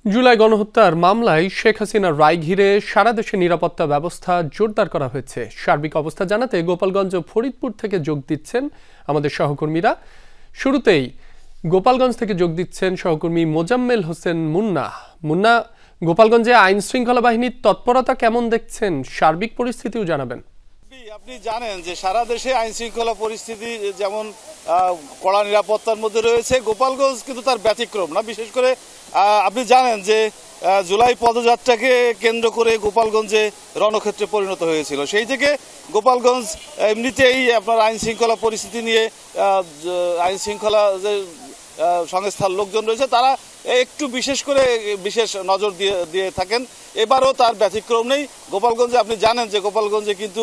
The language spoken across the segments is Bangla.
জুলাই গণহত্যার মামলায় শেখ হাসিনার রায় ঘিরে সারা দেশে নিরাপত্তা ব্যবস্থা জোরদার করা হয়েছে। সার্বিক অবস্থা জানাতে গোপালগঞ্জ ও ফরিদপুর থেকে যোগ দিচ্ছেন আমাদের সহকর্মীরা। শুরুতেই গোপালগঞ্জ থেকে যোগ দিচ্ছেন সহকর্মী মোজাম্মেল হোসেন মুন্না। মুন্না, গোপালগঞ্জে আইন শৃঙ্খলা বাহিনীর তৎপরতা কেমন দেখছেন? সার্বিক পরিস্থিতিও জানাবেন। আপনি জানেন যে সারা দেশে আইন শৃঙ্খলা পরিস্থিতি যেমন কড়া নিরাপত্তার মধ্যে রয়েছে, গোপালগঞ্জ কিন্তু তার ব্যতিক্রম না। বিশেষ করে আপনি জানেন যে জুলাই পদযাত্রাকে কেন্দ্র করে গোপালগঞ্জে রণক্ষেত্রে পরিণত হয়েছিল। সেই থেকে গোপালগঞ্জ এমনিতেই আপনার আইন শৃঙ্খলা পরিস্থিতি নিয়ে আইন শৃঙ্খলা যে সংস্থার লোকজন রয়েছে তারা একটু বিশেষ নজর দিয়ে থাকেন। এবারও তার ব্যতিক্রম নেই। গোপালগঞ্জে আপনি জানেন যে গোপালগঞ্জে কিন্তু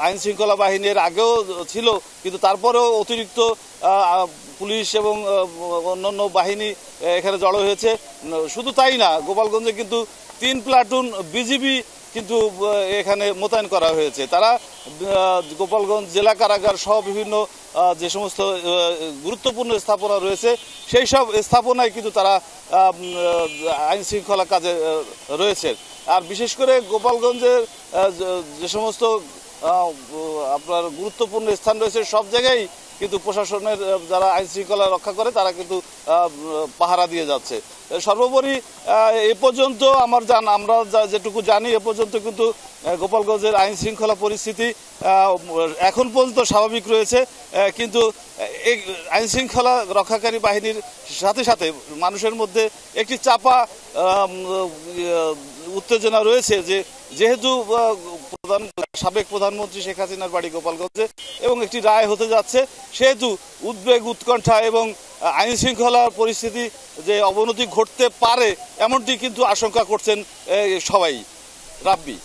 আইন শৃঙ্খলা বাহিনীর আগেও ছিল, কিন্তু তারপরেও অতিরিক্ত পুলিশ এবং অন্যান্য বাহিনী এখানে জড়ো হয়েছে। শুধু তাই না, গোপালগঞ্জে কিন্তু 3 প্লাটুন বিজিবি কিন্তু এখানে মোতায়েন করা হয়েছে। তারা গোপালগঞ্জ জেলা কারাগার সহ বিভিন্ন যে সমস্ত গুরুত্বপূর্ণ স্থাপনা রয়েছে সেই সব স্থাপনায় কিন্তু তারা আইন শৃঙ্খলা কাজে রয়েছে। আর বিশেষ করে গোপালগঞ্জের যে সমস্ত আপনার গুরুত্বপূর্ণ স্থান রয়েছে সব জায়গায় কিন্তু প্রশাসনের যারা আইন শৃঙ্খলা রক্ষা করে তারা কিন্তু পাহারা দিয়ে যাচ্ছে। সর্বোপরি এ পর্যন্ত আমরা যেটুকু জানি এ পর্যন্ত কিন্তু গোপালগঞ্জের আইন শৃঙ্খলা পরিস্থিতি এখন পর্যন্ত স্বাভাবিক রয়েছে। কিন্তু এই আইন শৃঙ্খলা রক্ষাকারী বাহিনীর সাথে সাথে মানুষের মধ্যে একটি চাপা উত্তেজনা রয়েছে যে যেহেতু সাবেক প্রধানমন্ত্রী শেখ হাসিনার বাড়ি গোপালগঞ্জে এবং একটি রায় হতে যাচ্ছে, সেহেতু উদ্বেগ, উৎকণ্ঠা এবং আইন শৃঙ্খলার পরিস্থিতি যে অবনতি ঘটতে পারে এমনটি কিন্তু আশঙ্কা করছেন সবাই। রাব্বি,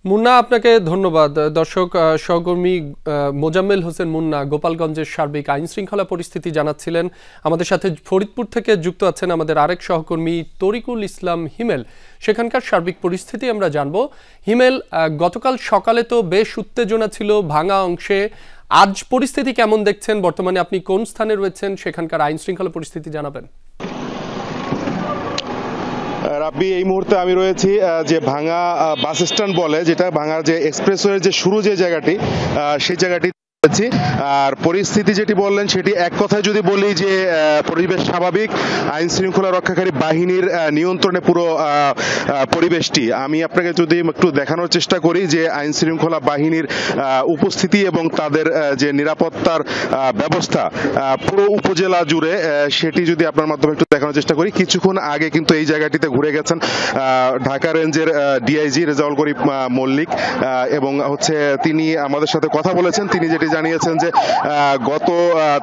মুন্না, আপনাকে ধন্যবাদ। দর্শক, সহকর্মী মোজাম্মেল হোসেন মুন্না গোপালগঞ্জের সার্বিক আইন শৃঙ্খলা পরিস্থিতি জানাচ্ছিলেন। আমাদের সাথে ফরিদপুর থেকে যুক্ত আছেন আমাদের আরেক সহকর্মী তরিকুল ইসলাম হিমেল। সেখানকার সার্বিক পরিস্থিতি আমরা জানব। হিমেল, গতকাল সকালে তো বেশ উত্তেজনা ছিল ভাঙা অংশে। আজ পরিস্থিতি কেমন দেখছেন? বর্তমানে আপনি কোন স্থানে রয়েছেন? সেখানকার আইন শৃঙ্খলা পরিস্থিতি জানাবেন। রাব্বি, এই মুহূর্তে আমি রয়েছি যে ভাঙা বাস স্ট্যান্ড বলে, যেটা ভাঙার যে এক্সপ্রেসওয়ের যে শুরু যে জায়গাটি, সেই জায়গাটি। আর পরিস্থিতি যেটি বললেন সেটি এক কথায় যদি বলি যে পরিবেশ স্বাভাবিক, আইন শৃঙ্খলা রক্ষাকারী বাহিনীর নিয়ন্ত্রণে পুরো পরিবেশটি। আমি আপনাকে যদি একটু দেখানোর চেষ্টা করি যে আইন শৃঙ্খলা বাহিনীর উপস্থিতি এবং তাদের যে নিরাপত্তার ব্যবস্থা পুরো উপজেলা জুড়ে, সেটি যদি আপনার মাধ্যমে একটু দেখানোর চেষ্টা করি। কিছুক্ষণ আগে কিন্তু এই জায়গাটিতে ঘুরে গেছেন ঢাকা রেঞ্জের ডিআইজি রেজাউল করিম মল্লিক এবং তিনি আমাদের সাথে কথা বলেছেন। তিনি যেটি জানিয়েছেন যে গত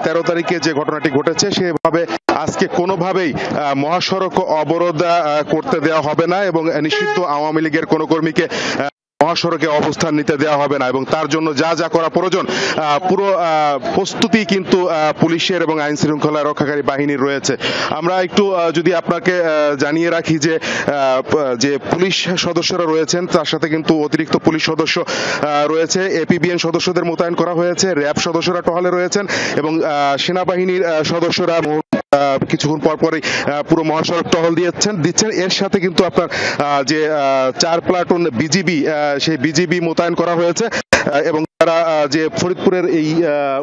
13 তারিখে যে ঘটনাটি ঘটেছে সেভাবে আজকে কোনোভাবেই মহাসড়ক অবরোধ করতে দেওয়া হবে না এবং নিষিদ্ধ আওয়ামী লীগের কোনো কর্মীকে মহাসড়কে অবস্থান নিতে দেওয়া হবে না এবং তার জন্য যা যা করা প্রয়োজন পুরো প্রস্তুতি কিন্তু পুলিশের এবং আইন শৃঙ্খলা রক্ষাকারী বাহিনীর রয়েছে। আমরা একটু যদি আপনাকে জানিয়ে রাখি যে পুলিশ সদস্যরা রয়েছেন, তার সাথে কিন্তু অতিরিক্ত পুলিশ সদস্য রয়েছে, এপিবিএন সদস্যদের মোতায়েন করা হয়েছে, র্যাব সদস্যরা টহলে রয়েছেন এবং সেনাবাহিনীর সদস্যরা কিছুক্ষণ পরপরই পুরো মহাসড়ক টহল দিচ্ছেন। এর সাথে কিন্তু আপনার যে 4 প্লাটুন বিজিবি, সেই বিজিবি মোতায়েন করা হয়েছে এবং তারা যে ফরিদপুরের এই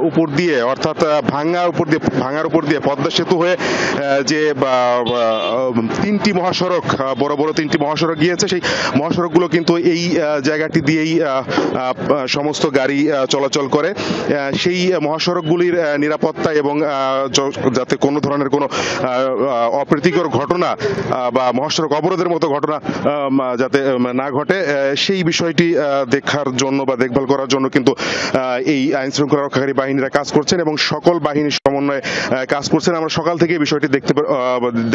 উপর দিয়ে, অর্থাৎ ভাঙার উপর দিয়ে পদ্মা সেতু হয়ে যে 3টি মহাসড়ক, বড় বড় 3টি মহাসড়ক গিয়েছে, সেই মহাসড়কগুলো কিন্তু এই জায়গাটি দিয়েই সমস্ত গাড়ি চলাচল করে। সেই মহাসড়কগুলির নিরাপত্তা এবং যাতে কোনো ধরনের কোনো অপ্রীতিকর ঘটনা বা মহাসড়ক অবরোধের মতো ঘটনা যাতে না ঘটে, সেই বিষয়টি দেখার জন্য বা দেখভাল করার জন্য কিন্তু এই আইন শৃঙ্খলা রক্ষাকারী বাহিনীরা কাজ করছেন এবং সকল বাহিনীর সমন্বয়ে কাজ করছেন। আমরা সকাল থেকে বিষয়টি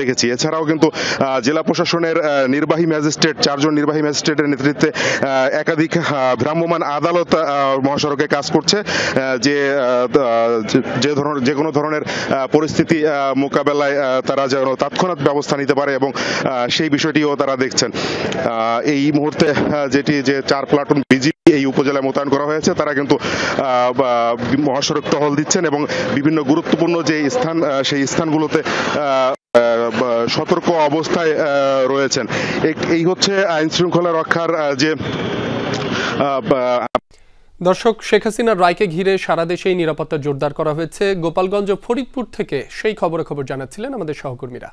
দেখেছি। এছাড়াও কিন্তু জেলা প্রশাসনের নির্বাহী ম্যাজিস্ট্রেট, 4 জন নির্বাহী ম্যাজিস্ট্রেটের নেতৃত্বে একাধিক ভ্রাম্যমাণ আদালত মহাসড়কে কাজ করছে যে কোনো ধরনের পরিস্থিতি মোকাবেলায় তারা যেন তৎক্ষণাৎ ব্যবস্থা নিতে পারে এবং সেই বিষয়টিও তারা দেখছেন। এই মুহূর্তে যে 4 প্লাটুন বিজিবি এই উপজেলায় মোতায়েন করা হয়েছে, তারা কিন্তু মহাসড়ক টহল দিচ্ছেন এবং বিভিন্ন গুরুত্বপূর্ণ যে স্থান, সেই স্থানগুলোতে সতর্ক অবস্থায় রয়েছেন। এই হচ্ছে আইন শৃঙ্খলা রক্ষার যে দর্শক, শেখ হাসিনার রায়কে ঘিরে সারা দেশেই নিরাপত্তা জোরদার করা হয়েছে। গোপালগঞ্জ ও ফরিদপুর থেকে সেই খবরাখবর জানাচ্ছিলেন আমাদের সহকর্মীরা।